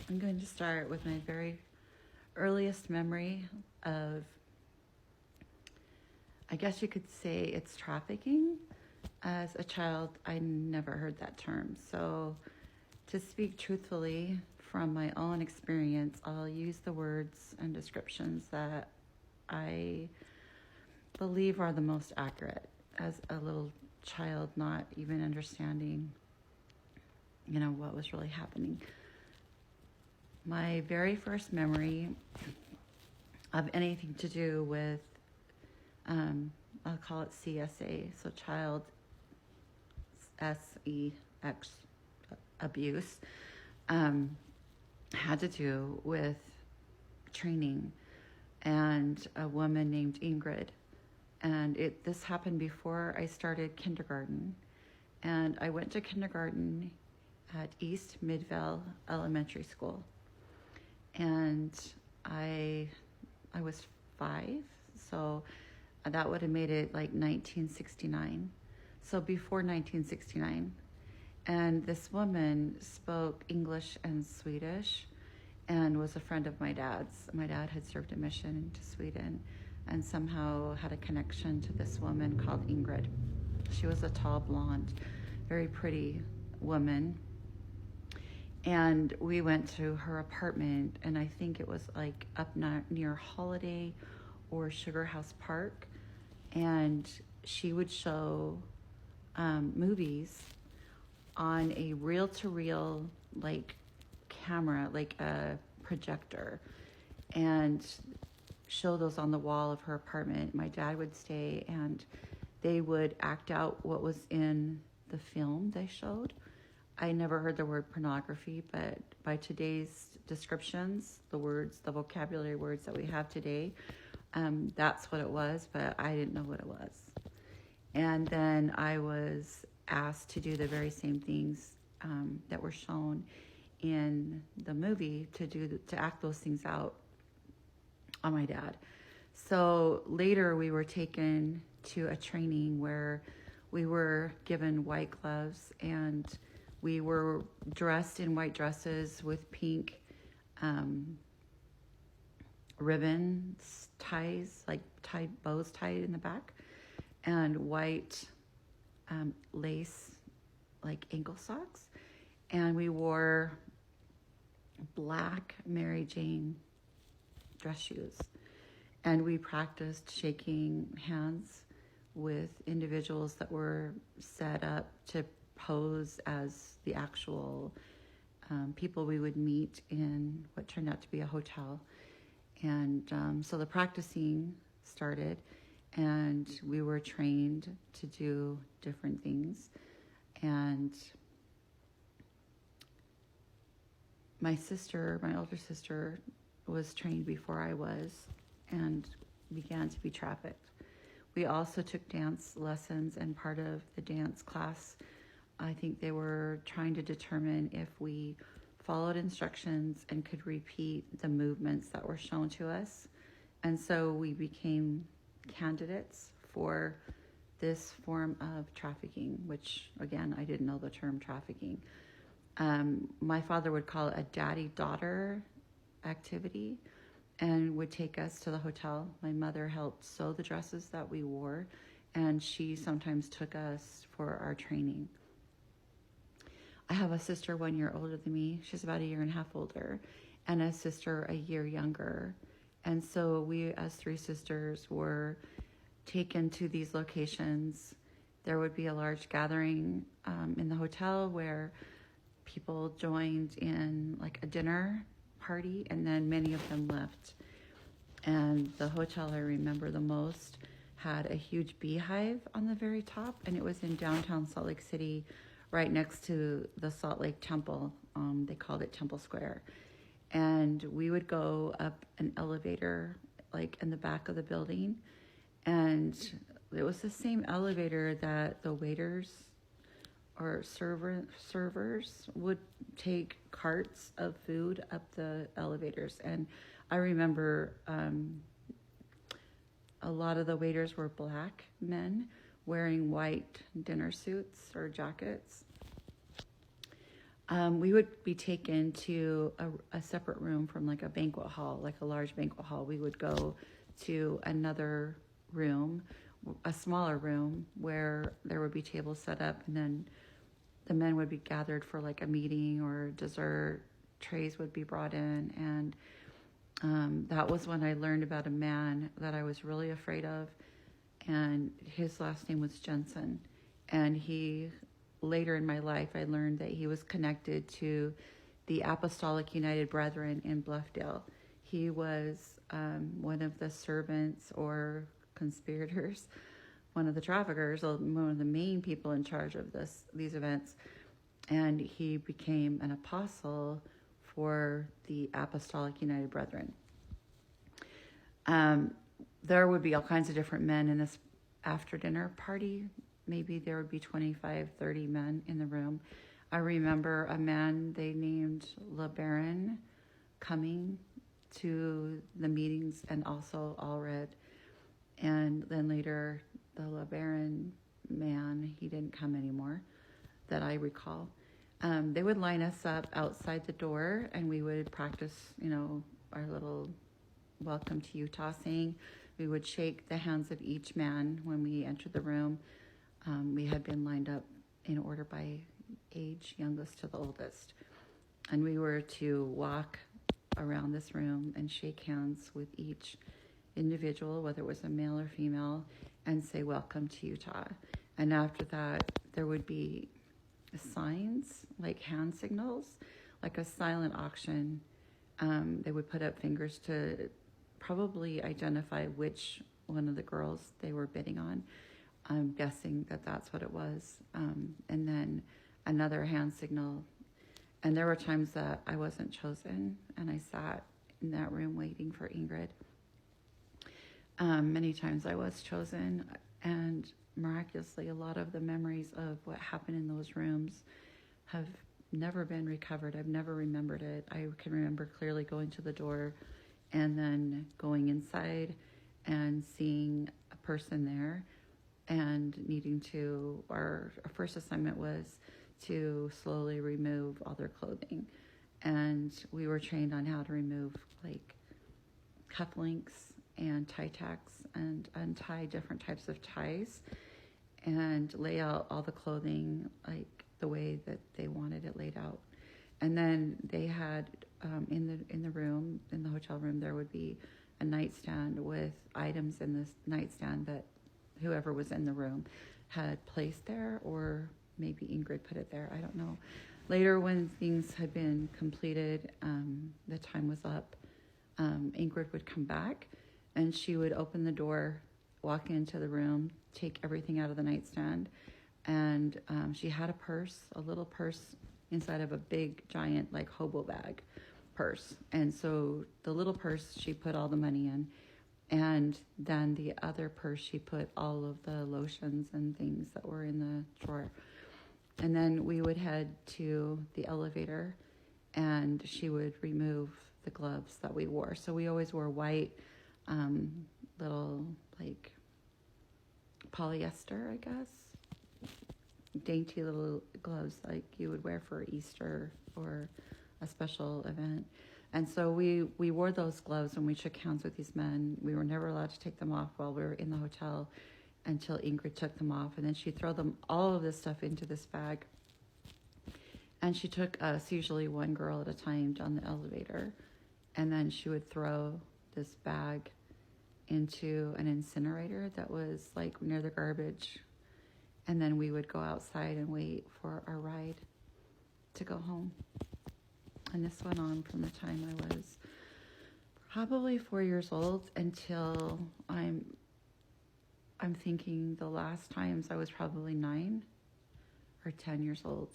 I'm going to start with my very earliest memory of, I guess you could say it's trafficking. As a child, I never heard that term. So to speak truthfully from my own experience, I'll use the words and descriptions that I believe are the most accurate as a little child, not even understanding, what was really happening. My very first memory of anything to do with, I'll call it CSA, so child sex abuse, had to do with training and a woman named Ingrid. And this happened before I started kindergarten. And I went to kindergarten at East Midvale Elementary School. And I was 5, so that would have made it like 1969. So before 1969. And this woman spoke English and Swedish and was a friend of my dad's. My dad had served a mission to Sweden and somehow had a connection to this woman called Ingrid. She was a tall, blonde, very pretty woman. And we went to her apartment, and I think it was like up near Holiday or Sugar House Park. And she would show movies on a reel-to-reel like camera, like a projector, and show those on the wall of her apartment. My dad would stay, and they would act out what was in the film they showed. I never heard the word pornography, but by today's descriptions, the vocabulary words that we have today, that's what it was, but I didn't know what it was. And then I was asked to do the very same things that were shown in the movie, to act those things out on my dad. So later we were taken to a training where we were given white gloves, and we were dressed in white dresses with pink ribbons, ties, like bows tied in the back, and white lace, like ankle socks. And we wore black Mary Jane dress shoes. And we practiced shaking hands with individuals that were set up to pose as the actual people we would meet in what turned out to be a hotel. And so the practicing started, and we were trained to do different things. And my older sister, was trained before I was and began to be trafficked. We also took dance lessons, and part of the dance class, I think they were trying to determine if we followed instructions and could repeat the movements that were shown to us. And so we became candidates for this form of trafficking, which, again, I didn't know the term trafficking. My father would call it a daddy-daughter activity and would take us to the hotel. My mother helped sew the dresses that we wore, and she sometimes took us for our training. I have a sister 1 year older than me. She's about 1.5 years older, and a sister 1 year younger. And so we, as 3 sisters, were taken to these locations. There would be a large gathering in the hotel where people joined in like a dinner party, and then many of them left. And the hotel I remember the most had a huge beehive on the very top, and it was in downtown Salt Lake City, right next to the Salt Lake Temple. They called it Temple Square. And we would go up an elevator, like in the back of the building. And it was the same elevator that the waiters or servers would take carts of food up the elevators. And I remember a lot of the waiters were black men wearing white dinner suits or jackets. We would be taken to a separate room from like a banquet hall, like a large banquet hall. We would go to another room, a smaller room, where there would be tables set up, and then the men would be gathered for like a meeting or dessert. Trays would be brought in, and that was when I learned about a man that I was really afraid of, and his last name was Jensen. And he, later in my life, I learned that he was connected to the Apostolic United Brethren in Bluffdale. He was one of the servants or conspirators, one of the traffickers, one of the main people in charge of these events. And he became an apostle for the Apostolic United Brethren. There would be all kinds of different men in this after dinner party. Maybe there would be 25, 30 men in the room. I remember a man they named LeBaron coming to the meetings, and also Allred. And then later, the LeBaron man, he didn't come anymore, that I recall. They would line us up outside the door, and we would practice, our little welcome to Utah saying. We would shake the hands of each man when we entered the room. We had been lined up in order by age, youngest to the oldest. And we were to walk around this room and shake hands with each individual, whether it was a male or female, and say, welcome to Utah. And after that, there would be signs, like hand signals, like a silent auction. They would put up fingers to probably identify which one of the girls they were bidding on. I'm guessing that that's what it was. And then another hand signal. And there were times that I wasn't chosen, and I sat in that room waiting for Ingrid. Many times I was chosen, and miraculously, a lot of the memories of what happened in those rooms have never been recovered. I've never remembered it. I can remember clearly going to the door and then going inside and seeing a person there and needing to, our first assignment was to slowly remove all their clothing. And we were trained on how to remove like cufflinks and tie tacks and untie different types of ties and lay out all the clothing like the way that they wanted it laid out. And then they had in the room, in the hotel room, there would be a nightstand with items in this nightstand that whoever was in the room had placed there, or maybe Ingrid put it there. I don't know. Later, when things had been completed, the time was up, Ingrid would come back, and she would open the door, walk into the room, take everything out of the nightstand, and she had a little purse inside of a big, giant, like hobo bag purse. And so the little purse, she put all the money in, and then the other purse, she put all of the lotions and things that were in the drawer. And then we would head to the elevator, and she would remove the gloves that we wore. So we always wore white, little like polyester, I guess, dainty little gloves like you would wear for Easter or a special event. And so we wore those gloves when we shook hands with these men. We were never allowed to take them off while we were in the hotel until Ingrid took them off. And then she'd throw all of this stuff into this bag. And she took us, usually one girl at a time, down the elevator. And then she would throw this bag into an incinerator that was like near the garbage. And then we would go outside and wait for our ride to go home. And this went on from the time I was probably 4 years old until I'm thinking the last times I was probably 9 or 10 years old.